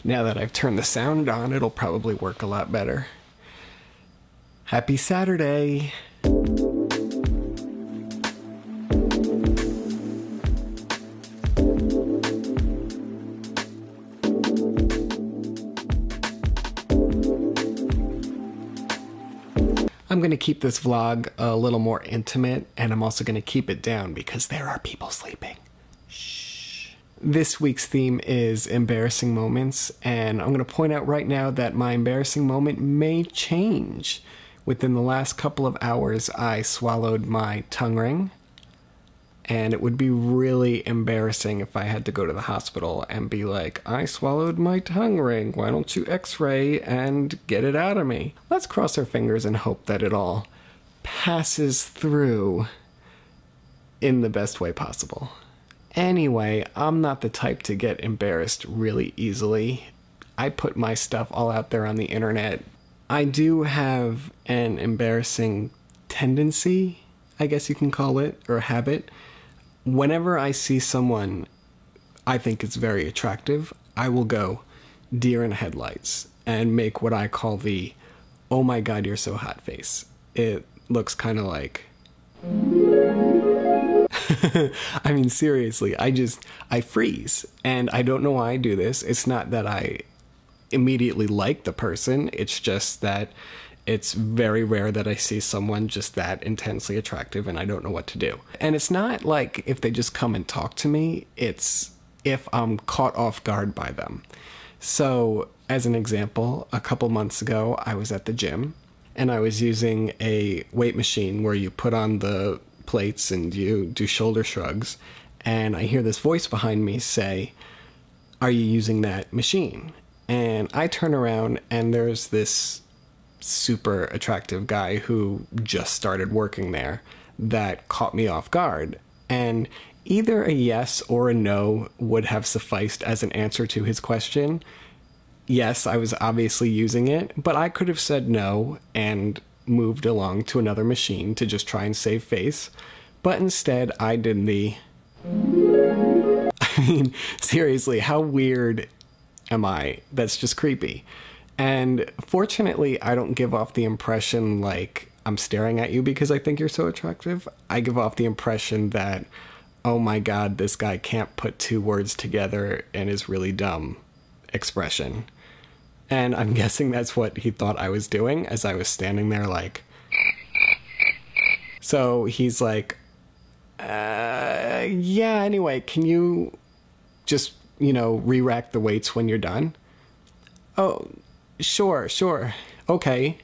Now that I've turned the sound on, it'll probably work a lot better. Happy Saturday! I'm going to keep this vlog a little more intimate, and I'm also going to keep it down because there are people sleeping. Shh. This week's theme is embarrassing moments, and I'm going to point out right now that my embarrassing moment may change. Within the last couple of hours, I swallowed my tongue ring, and it would be really embarrassing if I had to go to the hospital and be like, I swallowed my tongue ring, why don't you x-ray and get it out of me? Let's cross our fingers and hope that it all passes through in the best way possible. Anyway, I'm not the type to get embarrassed really easily. I put my stuff all out there on the internet. I do have an embarrassing tendency, I guess you can call it, or habit. Whenever I see someone I think is very attractive, I will go deer in headlights and make what I call the, oh my god, you're so hot face. It looks kind of like... I mean, seriously, I freeze. And I don't know why I do this. It's not that I immediately like the person. It's just that it's very rare that I see someone just that intensely attractive and I don't know what to do. And it's not like if they just come and talk to me, it's if I'm caught off guard by them. So, as an example, a couple months ago, I was at the gym and I was using a weight machine where you put on the plates and you do shoulder shrugs. And I hear this voice behind me say, "Are you using that machine?" And I turn around and there's this super attractive guy who just started working there that caught me off guard. And either a yes or a no would have sufficed as an answer to his question. Yes, I was obviously using it, but I could have said no and moved along to another machine to just try and save face. But instead, I did the... I mean, seriously, how weird am I? That's just creepy. And fortunately, I don't give off the impression like I'm staring at you because I think you're so attractive. I give off the impression that, oh my god, this guy can't put two words together and is really dumb expression. And I'm guessing that's what he thought I was doing as I was standing there like... So he's like, yeah, anyway, can you just, re-rack the weights when you're done? Oh... Sure. Okay.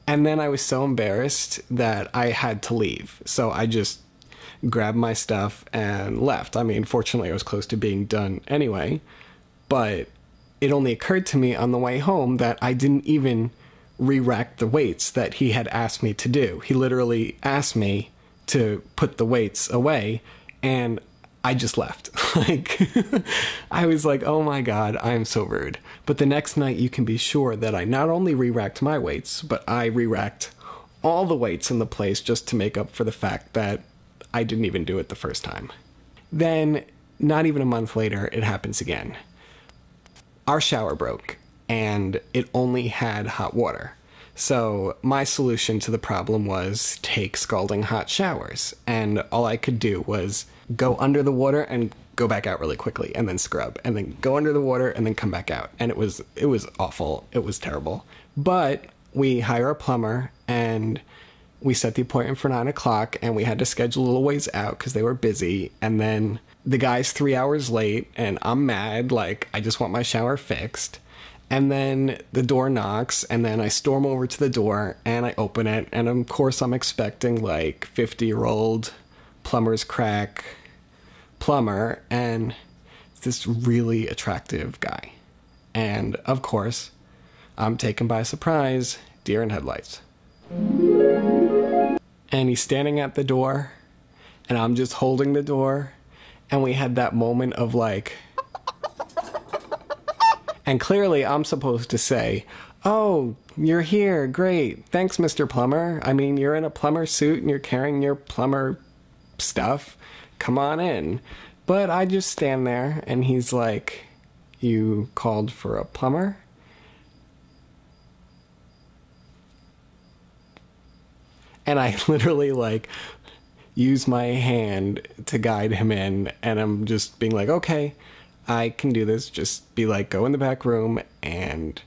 And then I was so embarrassed that I had to leave. So I just grabbed my stuff and left. I mean, fortunately, I was close to being done anyway. But it only occurred to me on the way home that I didn't even re-rack the weights that he had asked me to do. He literally asked me to put the weights away, and I just left. I was like, oh my god, I'm so rude. But the next night you can be sure that I not only re-racked my weights, but I re-racked all the weights in the place just to make up for the fact that I didn't even do it the first time. Then, not even a month later, it happens again. Our shower broke, and it only had hot water. So my solution to the problem was take scalding hot showers, and all I could do was go under the water and go back out really quickly, and then scrub, and then go under the water and then come back out. And it was awful. It was terrible. But we hire a plumber, and we set the appointment for 9 o'clock, and we had to schedule a little ways out because they were busy. And then the guy's 3 hours late, and I'm mad, like, I just want my shower fixed. And then the door knocks, and then I storm over to the door, and I open it, and of course I'm expecting, like, 50-year-old plumber's crack plumber, and it's this really attractive guy. And, of course, I'm taken by surprise, deer in headlights. And he's standing at the door, and I'm just holding the door, and we had that moment of, like... And clearly, I'm supposed to say, oh, you're here, great, thanks, Mr. Plumber. I mean, you're in a plumber suit and you're carrying your plumber stuff. Come on in. But I just stand there, and he's like, you called for a plumber. And I literally, like, use my hand to guide him in, and I'm just being like, okay, I can do this. Just be like, go in the back room and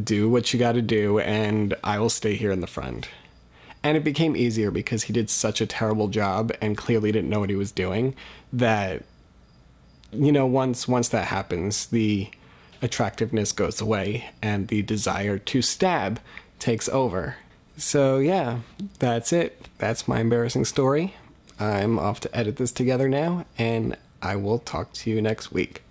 do what you gotta do, and I will stay here in the front. And it became easier because he did such a terrible job and clearly didn't know what he was doing that, you know, once that happens, the attractiveness goes away and the desire to stab takes over. So yeah, that's it. That's my embarrassing story. I'm off to edit this together now, and I will talk to you next week.